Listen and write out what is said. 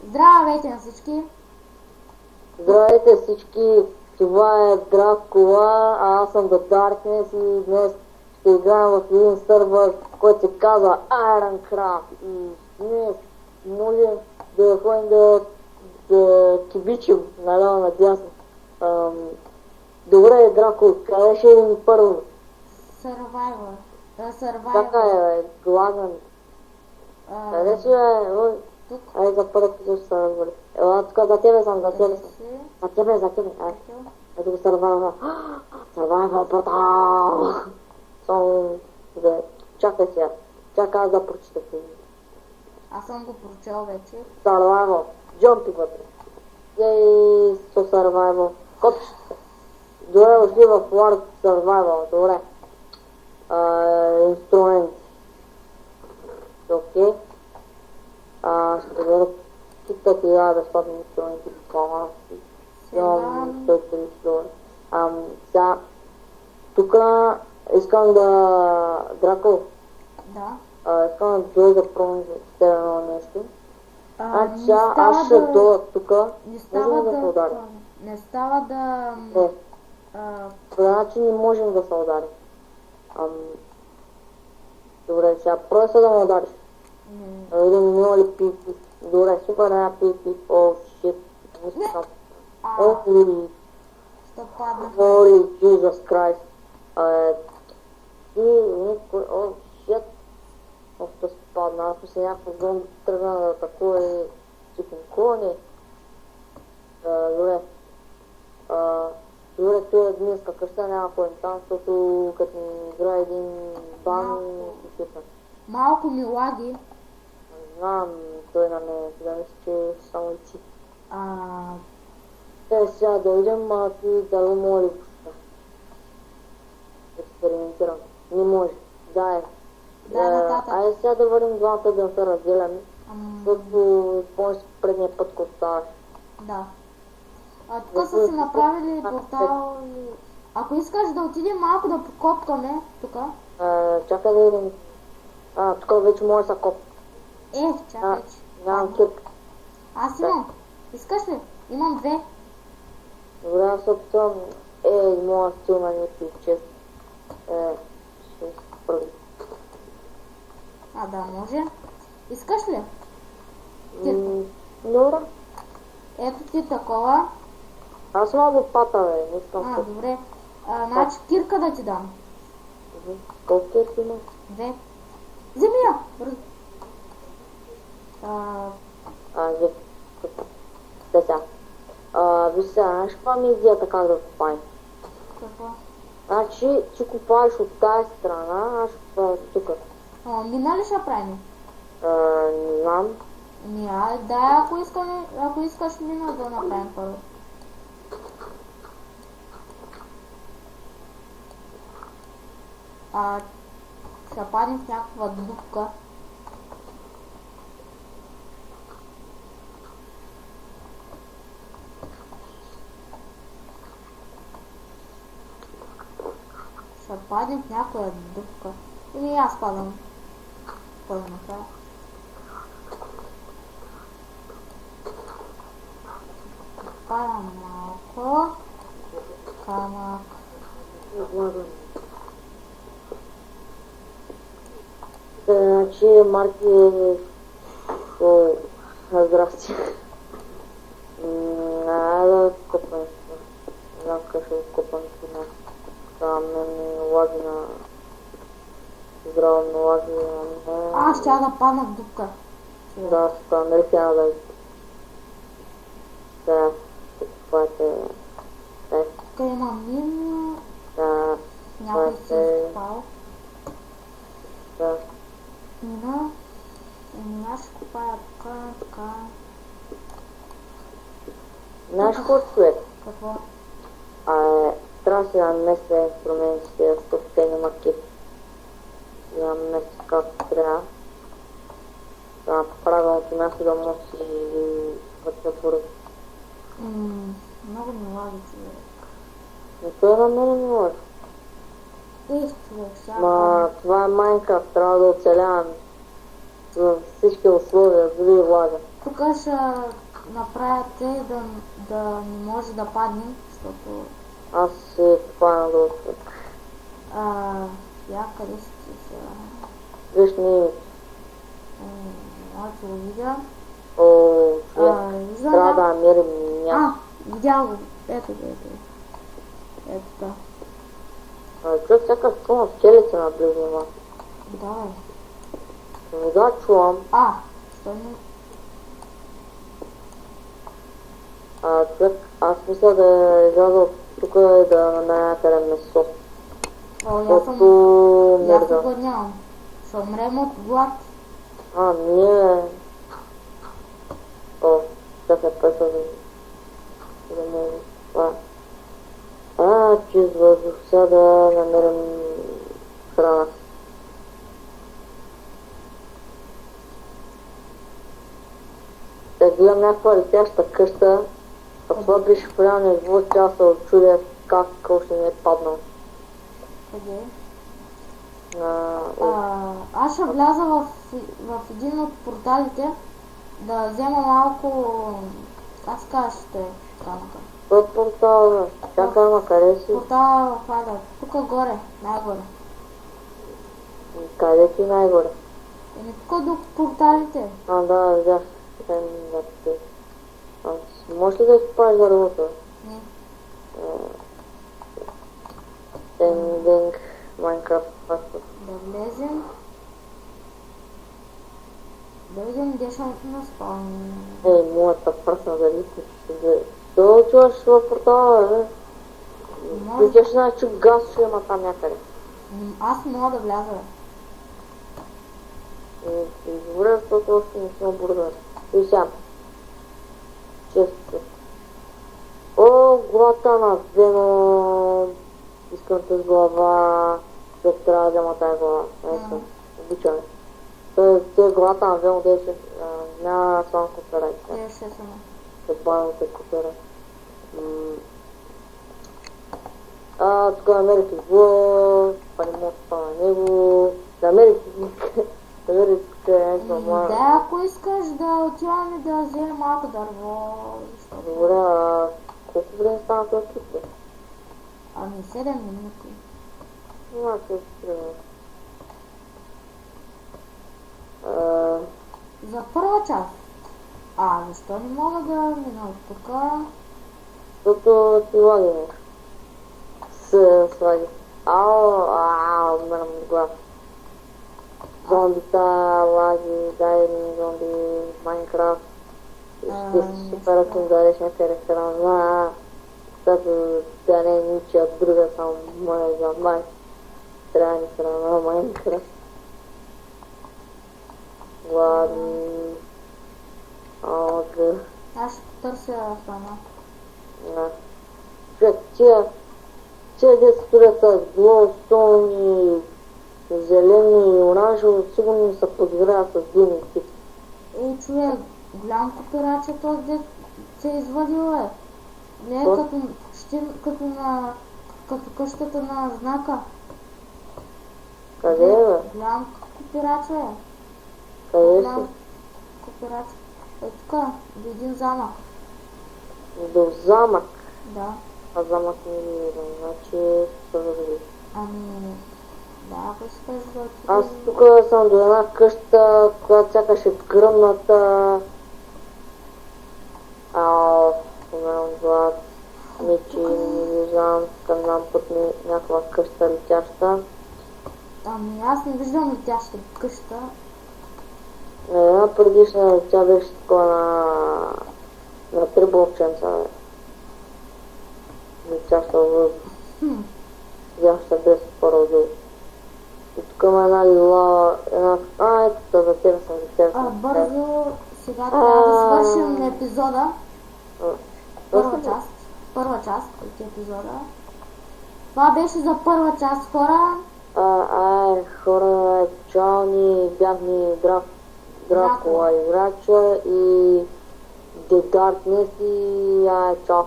Здравейте на всички! Здравейте всички, това е Дракула, а аз съм The Darkness и днес ще играем в един сървър, който се казва Ironcraft и днес можем да ходим да кибичим наляво надясно. Добре, Дракула, къде ще идем първо? Survivor. Така е, глаган. Къде ще е? Тук. Ай, за първи път ще се разбори. Ела, тук за тебе съм, за тебе съм. За тебе. Ай, ето го сървайва. Сървайва портал. Само да... Чакай сега. Чакай аз да прочита си. Аз съм го прочел вече. Survival. Джомпи вътре. Ей, со Survival. Копчета. Добре дошли в War Survival. Добре. Инструменти. Окей. Ще гледа кита 1500 инструменти буквално. Имам 130 долара. Сега, тук искам да... Драко, Да. искам да дойда да пробвам с тебе едно нещо. Не Аз ще става дойда тук, Не можем става да се ударим. Не става да... Не, а, по този начин не можем да се ударим. Добре, сега пробвай се да ме удариш. не. Да видим има ли пипи. Добре, супер няма пипи. О, шит. Holy, Ще падна. holy Jesus Christ. Никой, о, shit. Още спадна, аз мисля някакво зомби тръгна да атакува и чипинкони. Добре. Добре, той днеска къща няма ходим там, защото като ми играе един бан и шипна. Малко ми лаги. Не знам, той на мен, да мисля, че само личи. Сега да видим, ти дали моли въобще. Експериментирам. Не може. Да е. Да, нататък. Айде сега да върнем двамата да се разделяме, защото помниш предния път, когато ставаш. Да. Тук са си направили портал и... Ако искаш да отидем малко да покопкаме тук. Чакай да видим. Тук вече може да се коп. Чакай, че. Нямам кирк. Аз имам. Искаш ли? Имам две. Добре, аз се опитвам. Моя стил на някакви чест. Ще се прави. Да, може. Искаш ли? Кирка. Добре. Ето ти такова. Аз имам лопата, бе. Не искам кирк. Добре. Значи кирка да ти дам. Колко кирк има? Две. Вземи я! Бързо. Взех. Сега. Виж сега, знаеш каква ми е идеята как да копаем? Какво? Значи, ти копаеш от тази страна, аз ще копая от тук. Мина ли ще правим? Не знам. Да, ако искаш мина да направим първо. Ще паднем в някаква дупка. Ще паднем в някоя дупка. Или аз падам. Първо направя. Падам малко. Камък. Значи, Марти здрасти. Да копам. Не знам как ще го копам сега. Мен лаги на... Здраво на лаги на... Ще да падна в дупка. Да, сега, нали сега да... Сега, това е... Тук има мина. Да, Някой си е спал. да. Мина. Аз ще купая така. Знаеш какво човек? Какво? Трябва да си намесля инструментите, защото те няма кит. Да намесля както трябва. На правилното място да може да си вътре бързо. Много ми лаги, човек. Но той на мен не може. Човек, сега. Това е Майнкрафт, трябва да оцеляваме. Във всички условия, дори и влага. тук ще направя те да не може да паднем, защото... Аз се хвана долу. Я къде си ти сега? Виж ми. Аз го видя. О, човек. Виждам Трябва да я. намерим място. Видя го. Ето го. Ето така. Човек сякаш чувам скелети наблизо има. Давай. Вода чувам. Стой ми. Човек, аз мисля да изляза от тук и да намеря някъде месо. Аз съм Мърда. гладнявам. Ще умрем от глад. Не. Чакай песа да мога. Чист въздух. Сега да намерим храна. Гледам някаква летяща къща. А това беше в реалния живот, тя се очудя как още не е паднал. Къде? Аз ще вляза в един от порталите да взема малко... Как се казваш те камъка? Кой портал, бе? Чакай, ма къде си? Портал хвада. Тук горе, най-горе. Къде ти най-горе? Тук до порталите. Да, видях. Можеш ли да изпадеш дървото? Не. Ending Minecraft. Да влезем. Да видим где ще на спални. Моята пръсна да листи. Да отиваш в портала, бе. Ти ще знаеш, че газ ще има там някъде. Аз не мога да вляза, бе. Добре, защото още не съм бургар. И сега. Често. Главата на Веном. Искам с глава. Човек трябва да взема тази глава. Обичаме. Той главата на Веном беше. Няма само копирайт. Ще само. Бавно се копирайт. Тук намерих изло. Па не мога да спа на него. Намерих Да, ако искаш да отиваме да вземем малко дърво. Добре, колко време стана това клип? 7 минути. Значи, За първа част. Защо не мога да мина от тук? защото ти лаги нещо. Слаги. Умирам от глав. Зомбита, лаги, дай ми зомби, Майнкрафт. Ще си супер, ако им дадеш някъде храна. Защото тя не е ничия друга, само моя за май. Трябва ни храна, Майнкрафт. Гладни. Аз ще потърся храна. Човек, тия деца стоят с глоустон и зелени и оранжево, сигурно са подиграят с дими птици. Човек, голям копираче този дет се е извадил, бе. Не е като къщата на знака. Къде е, бе? Голям копираче, бе. Къде си? Голям копираче. Тук, до един замък. До замък. Да. Замък не виждам, значи се заведи. Да, ако искаш да отидем... Аз тук съм до една къща, която сякаш е гръмната. Умирам глад. Мичи, не виждам, знам път ми някаква къща летяща. Аз не виждам летяща къща. Една предишна тя беше такова на 3 блокченца, бе. Летяща въздух. Яща без пародил. И тук има една лила, ето за тебе съм, Бързо, сега трябва да свършим епизода. Първа част от епизода. Това беше за първа част, хора. Хора, чао ни, бяхме Дракула играча и The Darkness и чао.